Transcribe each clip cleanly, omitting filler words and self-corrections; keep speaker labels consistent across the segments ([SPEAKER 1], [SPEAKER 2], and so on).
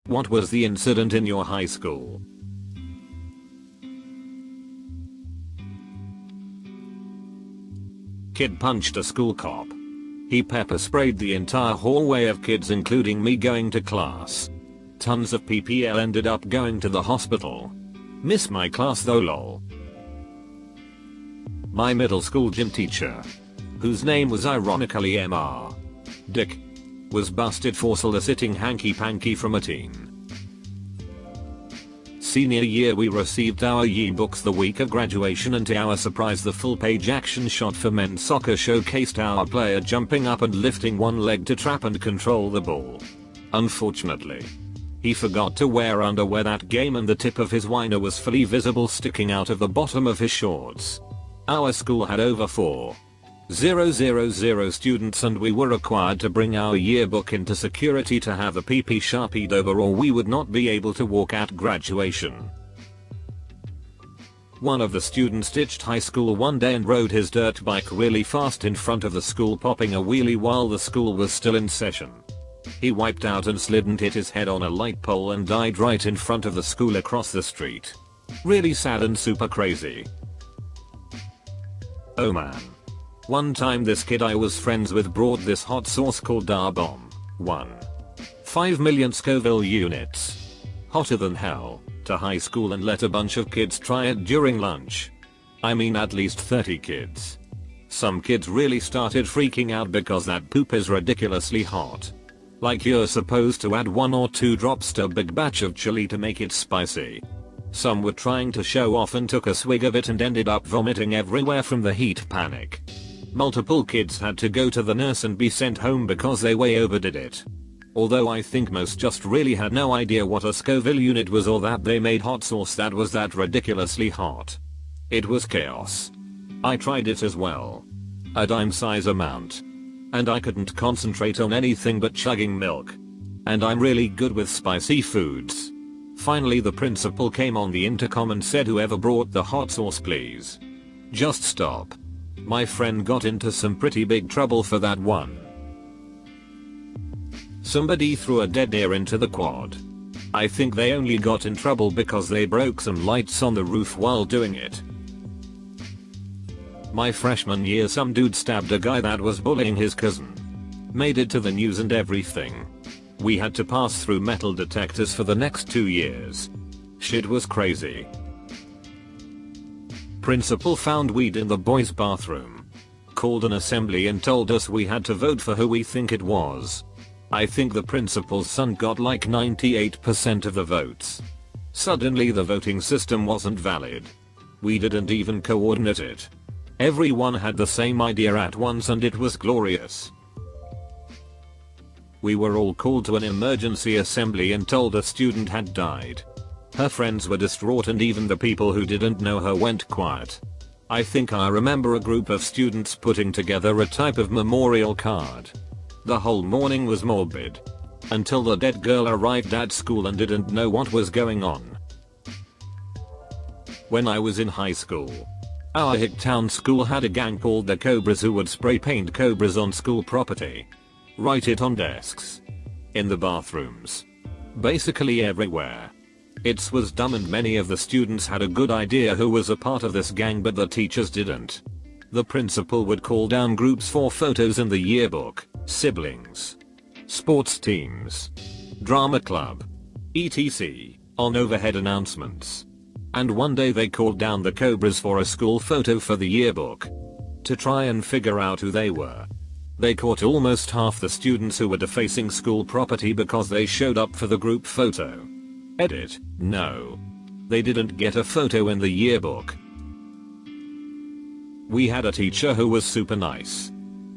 [SPEAKER 1] What was the incident in your high school? Kid punched a school cop. He pepper sprayed the entire hallway of kids including me going to class. Tons of PPL ended up going to the hospital. Miss my class though lol. My middle school gym teacher, whose name was ironically Mr. Dick, was busted for soliciting hanky-panky from a teen. Senior year we received our yearbooks the week of graduation and to our surprise the full-page action shot for men's soccer showcased our player jumping up and lifting one leg to trap and control the ball. Unfortunately, he forgot to wear underwear that game and the tip of his wiener was fully visible sticking out of the bottom of his shorts. Our school had over 4,000 students and we were required to bring our yearbook into security to have the PP sharpied over or we would not be able to walk at graduation. One of the students ditched high school one day and rode his dirt bike really fast in front of the school popping a wheelie while the school was still in session. He wiped out and slid and hit his head on a light pole and died right in front of the school across the street. Really sad and super crazy. Oh man. One time this kid I was friends with brought this hot sauce called Da Bomb 1.5 million Scoville units. Hotter than hell, to high school and let a bunch of kids try it during lunch. I mean at least 30 kids. Some kids really started freaking out because that poop is ridiculously hot. Like you're supposed to add 1 or 2 drops to a big batch of chili to make it spicy. Some were trying to show off and took a swig of it and ended up vomiting everywhere from the heat panic. Multiple kids had to go to the nurse and be sent home because they way overdid it. Although I think most just really had no idea what a Scoville unit was or that they made hot sauce that was that ridiculously hot. It was chaos. I tried it as well. A dime size amount. And I couldn't concentrate on anything but chugging milk. And I'm really good with spicy foods. Finally the principal came on the intercom and said whoever brought the hot sauce please just stop. My friend got into some pretty big trouble for that one. Somebody threw a dead deer into the quad. I think they only got in trouble because they broke some lights on the roof while doing it. My freshman year some dude stabbed a guy that was bullying his cousin. Made it to the news and everything. We had to pass through metal detectors for the next 2 years. Shit was crazy. Principal found weed in the boys' bathroom. Called an assembly and told us we had to vote for who we think it was. I think the principal's son got like 98% of the votes. Suddenly the voting system wasn't valid. We didn't even coordinate it. Everyone had the same idea at once and it was glorious. We were all called to an emergency assembly and told a student had died. Her friends were distraught and even the people who didn't know her went quiet. I think I remember a group of students putting together a type of memorial card. The whole morning was morbid. Until the dead girl arrived at school and didn't know what was going on. When I was in high school, our Hicktown school had a gang called the Cobras who would spray paint cobras on school property. Write it on desks. In the bathrooms. Basically everywhere. It was dumb and many of the students had a good idea who was a part of this gang but the teachers didn't. The principal would call down groups for photos in the yearbook, siblings, sports teams, drama club, etc. on overhead announcements. And one day they called down the Cobras for a school photo for the yearbook. To try and figure out who they were. They caught almost half the students who were defacing school property because they showed up for the group photo. Edit, no. They didn't get a photo in the yearbook. We had a teacher who was super nice.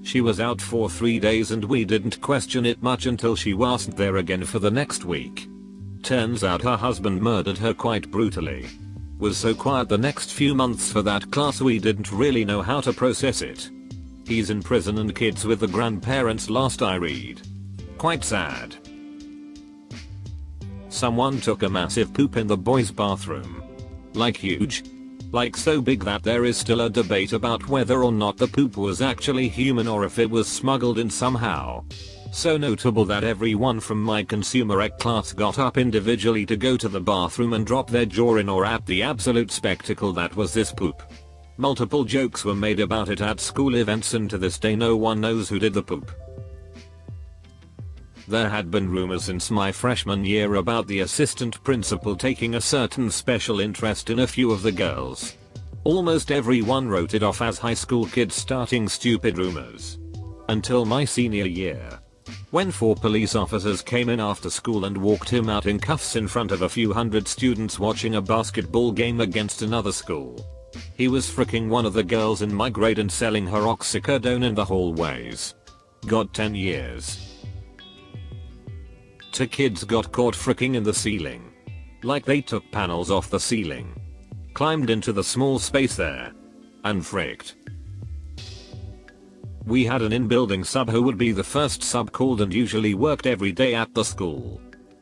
[SPEAKER 1] She was out for 3 days and we didn't question it much until she wasn't there again for the next week. Turns out her husband murdered her quite brutally. Was so quiet the next few months for that class we didn't really know how to process it. He's in prison and kids with the grandparents last I read. Quite sad. Someone took a massive poop in the boys' bathroom. Like huge. Like so big that there is still a debate about whether or not the poop was actually human or if it was smuggled in somehow. So notable that everyone from my consumer ec class got up individually to go to the bathroom and drop their jaw in awe at the absolute spectacle that was this poop. Multiple jokes were made about it at school events, and to this day no one knows who did the poop. There had been rumors since my freshman year about the assistant principal taking a certain special interest in a few of the girls. Almost everyone wrote it off as high school kids starting stupid rumors. Until my senior year, when 4 police officers came in after school and walked him out in cuffs in front of a few hundred students watching a basketball game against another school. He was fricking one of the girls in my grade and selling her oxycodone in the hallways. Got 10 years. 2 kids got caught fricking in the ceiling. Like they took panels off the ceiling, climbed into the small space there, and fricked. We had an in-building sub who would be the first sub called and usually worked every day at the school.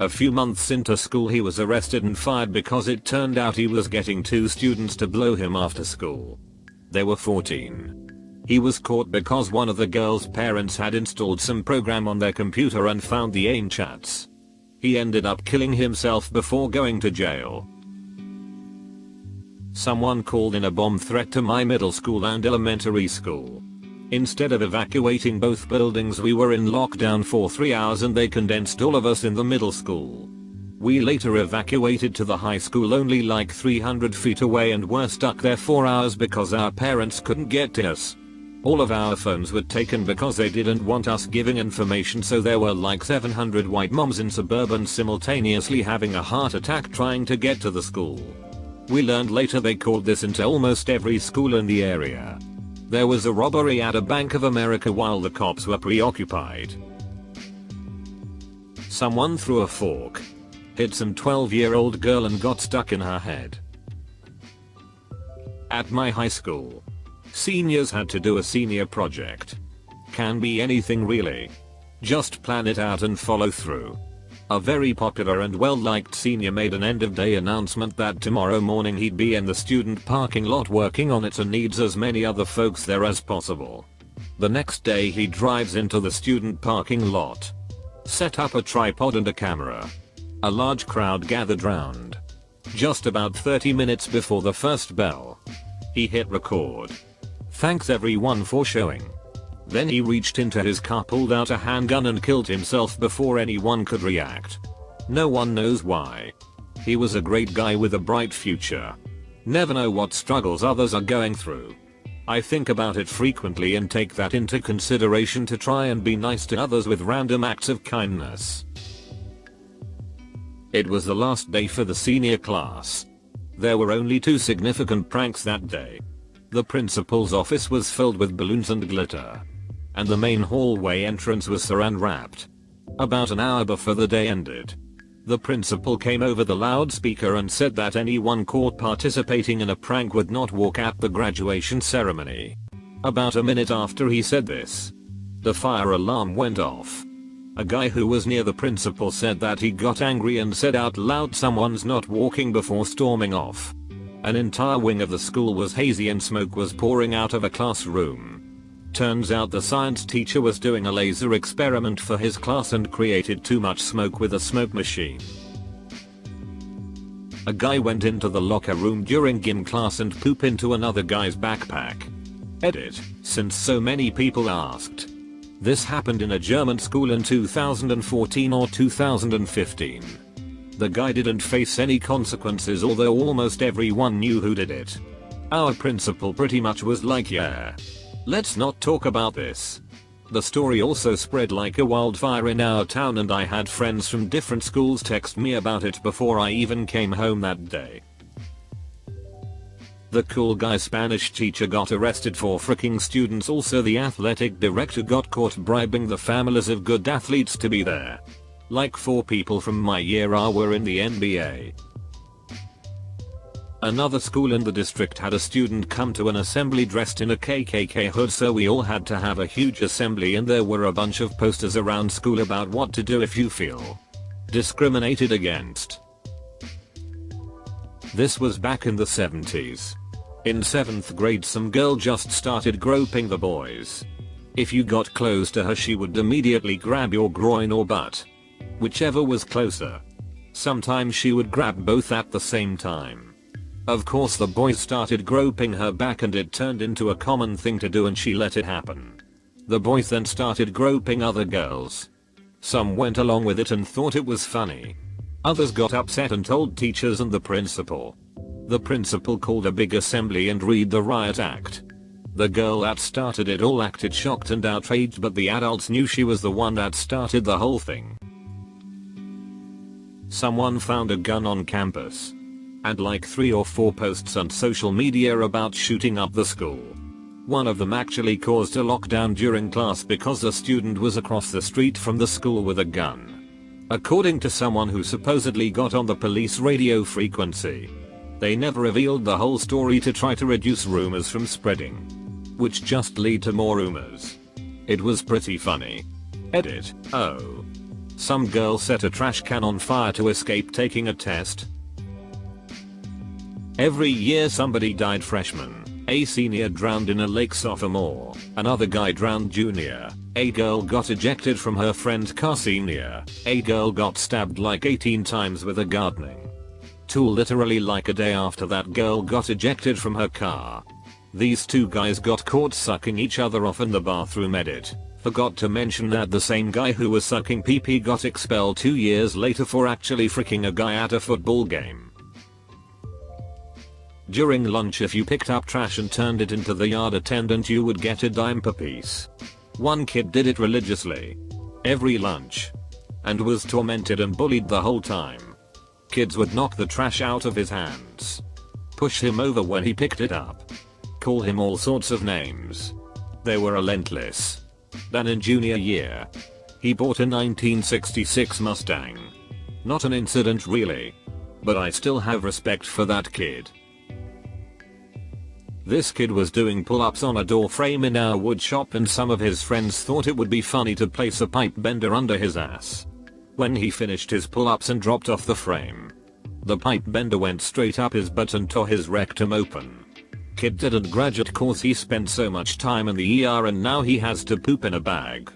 [SPEAKER 1] A few months into school he was arrested and fired because it turned out he was getting 2 students to blow him after school. They were 14. He was caught because one of the girls' parents had installed some program on their computer and found the AIM chats. He ended up killing himself before going to jail. Someone called in a bomb threat to my middle school and elementary school. Instead of evacuating both buildings, we were in lockdown for 3 hours and they condensed all of us in the middle school. We later evacuated to the high school only like 300 feet away and were stuck there 4 hours because our parents couldn't get to us. All of our phones were taken because they didn't want us giving information, so there were like 700 white moms in Suburban simultaneously having a heart attack trying to get to the school. We learned later they called this into almost every school in the area. There was a robbery at a Bank of America while the cops were preoccupied. Someone threw a fork, hit some 12-year-old girl and got stuck in her head. At my high school, seniors had to do a senior project. Can be anything really. Just plan it out and follow through. A very popular and well-liked senior made an end-of-day announcement that tomorrow morning he'd be in the student parking lot working on it and needs as many other folks there as possible. The next day he drives into the student parking lot, set up a tripod and a camera. A large crowd gathered round. Just about 30 minutes before the first bell, he hit record. Thanks everyone for showing. Then he reached into his car, pulled out a handgun and killed himself before anyone could react. No one knows why. He was a great guy with a bright future. Never know what struggles others are going through. I think about it frequently and take that into consideration to try and be nice to others with random acts of kindness. It was the last day for the senior class. There were only 2 significant pranks that day. The principal's office was filled with balloons and glitter, and the main hallway entrance was saran wrapped. About an hour before the day ended, the principal came over the loudspeaker and said that anyone caught participating in a prank would not walk at the graduation ceremony. About a minute after he said this, the fire alarm went off. A guy who was near the principal said that he got angry and said out loud, "Someone's not walking," before storming off. An entire wing of the school was hazy and smoke was pouring out of a classroom. Turns out the science teacher was doing a laser experiment for his class and created too much smoke with a smoke machine. A guy went into the locker room during gym class and pooped into another guy's backpack. Edit, since so many people asked. This happened in a German school in 2014 or 2015. The guy didn't face any consequences, although almost everyone knew who did it. Our principal pretty much was like, "Yeah, let's not talk about this." The story also spread like a wildfire in our town, and I had friends from different schools text me about it before I even came home that day. The cool guy Spanish teacher got arrested for fricking students. Also, the athletic director got caught bribing the families of good athletes to be there. Like 4 people from my year were in the NBA. Another school in the district had a student come to an assembly dressed in a KKK hood, so we all had to have a huge assembly, and there were a bunch of posters around school about what to do if you feel discriminated against. This was back in the 70s. In 7th grade some girl just started groping the boys. If you got close to her, she would immediately grab your groin or butt. Whichever was closer. Sometimes she would grab both at the same time. Of course the boys started groping her back and it turned into a common thing to do and she let it happen. The boys then started groping other girls. Some went along with it and thought it was funny. Others got upset and told teachers and the principal. The principal called a big assembly and read the riot act. The girl that started it all acted shocked and outraged, but the adults knew she was the one that started the whole thing. Someone found a gun on campus. And like 3 or 4 posts on social media about shooting up the school. One of them actually caused a lockdown during class because a student was across the street from the school with a gun. According to someone who supposedly got on the police radio frequency. They never revealed the whole story to try to reduce rumors from spreading. Which just lead to more rumors. It was pretty funny. Edit. Oh. Some girl set a trash can on fire to escape taking a test. Every year somebody died: freshman, a senior drowned in a lake, sophomore, another guy drowned junior, a girl got ejected from her friend's car senior, a girl got stabbed like 18 times with a gardening tool literally like a day after that girl got ejected from her car. These 2 guys got caught sucking each other off in the bathroom. Edit. Forgot to mention that the same guy who was sucking pee-pee got expelled 2 years later for actually fricking a guy at a football game. During lunch, if you picked up trash and turned it into the yard attendant, you would get a dime per piece. One kid did it religiously. Every lunch. And was tormented and bullied the whole time. Kids would knock the trash out of his hands. Push him over when he picked it up. Call him all sorts of names. They were relentless. Then in junior year, he bought a 1966 Mustang. Not an incident really. But I still have respect for that kid. This kid was doing pull-ups on a door frame in our wood shop and some of his friends thought it would be funny to place a pipe bender under his ass. When he finished his pull-ups and dropped off the frame, the pipe bender went straight up his butt and tore his rectum open. Kid didn't graduate cause he spent so much time in the ER and now he has to poop in a bag.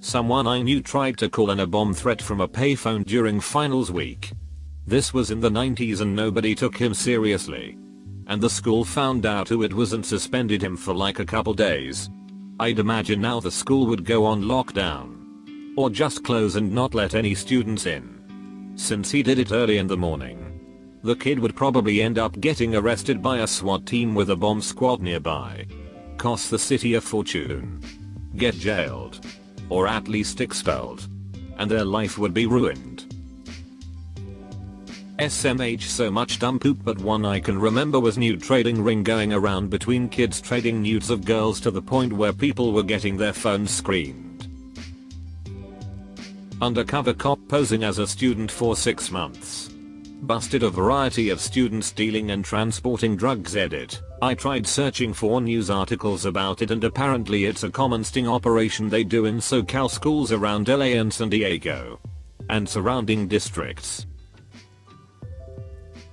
[SPEAKER 1] Someone I knew tried to call in a bomb threat from a payphone during finals week. This was in the 90s and nobody took him seriously. And the school found out who it was and suspended him for like a couple days. I'd imagine now the school would go on lockdown. Or just close and not let any students in. Since he did it early in the morning. The kid would probably end up getting arrested by a SWAT team with a bomb squad nearby. Cost the city a fortune. Get jailed. Or at least expelled. And their life would be ruined. SMH, so much dumb poop, but one I can remember was nude trading ring going around between kids trading nudes of girls to the point where people were getting their phones screened. Undercover cop posing as a student for 6 months. Busted a variety of students stealing and transporting drugs. Edit. I tried searching for news articles about it and apparently it's a common sting operation they do in SoCal schools around LA and San Diego. And surrounding districts.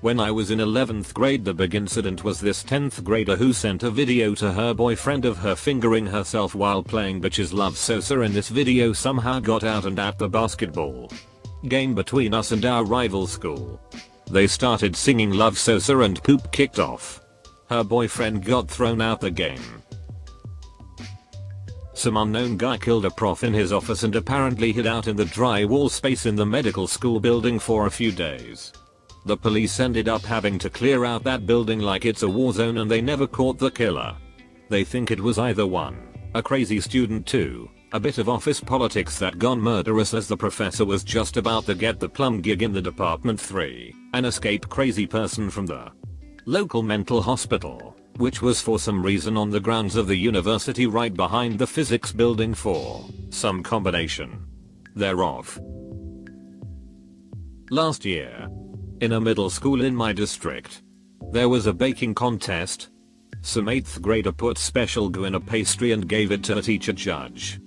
[SPEAKER 1] When I was in 11th grade, the big incident was this 10th grader who sent a video to her boyfriend of her fingering herself while playing Bitches Love Sosa, and this video somehow got out, and at the basketball game between us and our rival school, they started singing Love Sosa and poop kicked off. Her boyfriend got thrown out the game. Some unknown guy killed a prof in his office and apparently hid out in the drywall space in the medical school building for a few days. The police ended up having to clear out that building like it's a war zone and they never caught the killer. They think it was either 1, a crazy student, 2, a bit of office politics that gone murderous as the professor was just about to get the plum gig in the department, 3, an escaped crazy person from the local mental hospital, which was for some reason on the grounds of the university right behind the physics building, 4, some combination thereof. Last year, in a middle school in my district, there was a baking contest. Some 8th grader put special goo in a pastry and gave it to a teacher judge.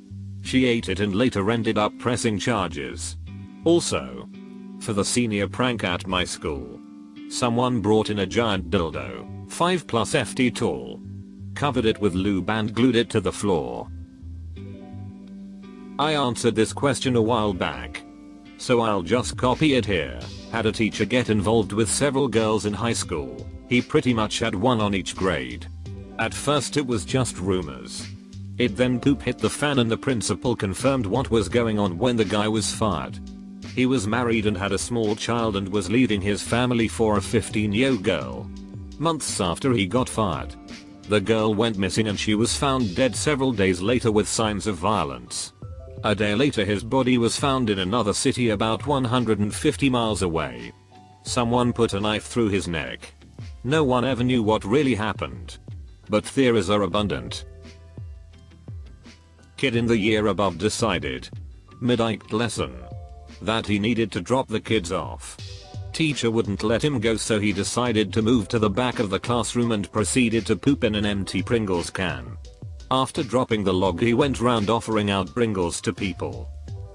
[SPEAKER 1] She ate it and later ended up pressing charges. Also, for the senior prank at my school, someone brought in a giant dildo, 5+ FT tall. covered it with lube and glued it to the floor. I answered this question a while back, so I'll just copy it here. Had a teacher get involved with several girls in high school. He pretty much had one on each grade. At first it was just rumors. It then poop hit the fan and the principal confirmed what was going on when the guy was fired. He was married and had a small child and was leaving his family for a 15-year-old girl. Months after he got fired, the girl went missing and she was found dead several days later with signs of violence. A day later his body was found in another city about 150 miles away. Someone put a knife through his neck. No one ever knew what really happened, but theories are abundant. Kid in the year above decided, mid-ike lesson, that he needed to drop the kids off. Teacher wouldn't let him go, so he decided to move to the back of the classroom and proceeded to poop in an empty Pringles can. After dropping the log he went round offering out Pringles to people.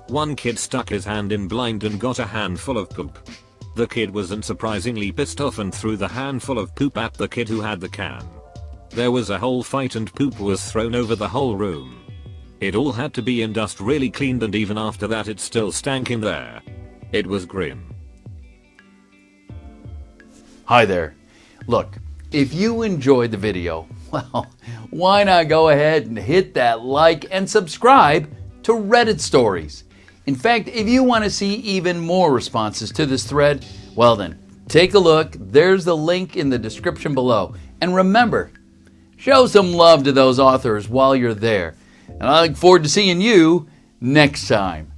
[SPEAKER 1] One kid stuck his hand in blind and got a handful of poop. The kid was unsurprisingly pissed off and threw the handful of poop at the kid who had the can. There was a whole fight and poop was thrown over the whole room. It all had to be industrially cleaned and even after that it still stank in there. It was grim.
[SPEAKER 2] Hi there. Look, if you enjoyed the video, well, why not go ahead and hit that like and subscribe to Reddit Stories. In fact, if you want to see even more responses to this thread, well then, take a look. There's the link in the description below. And remember, show some love to those authors while you're there. And I look forward to seeing you next time.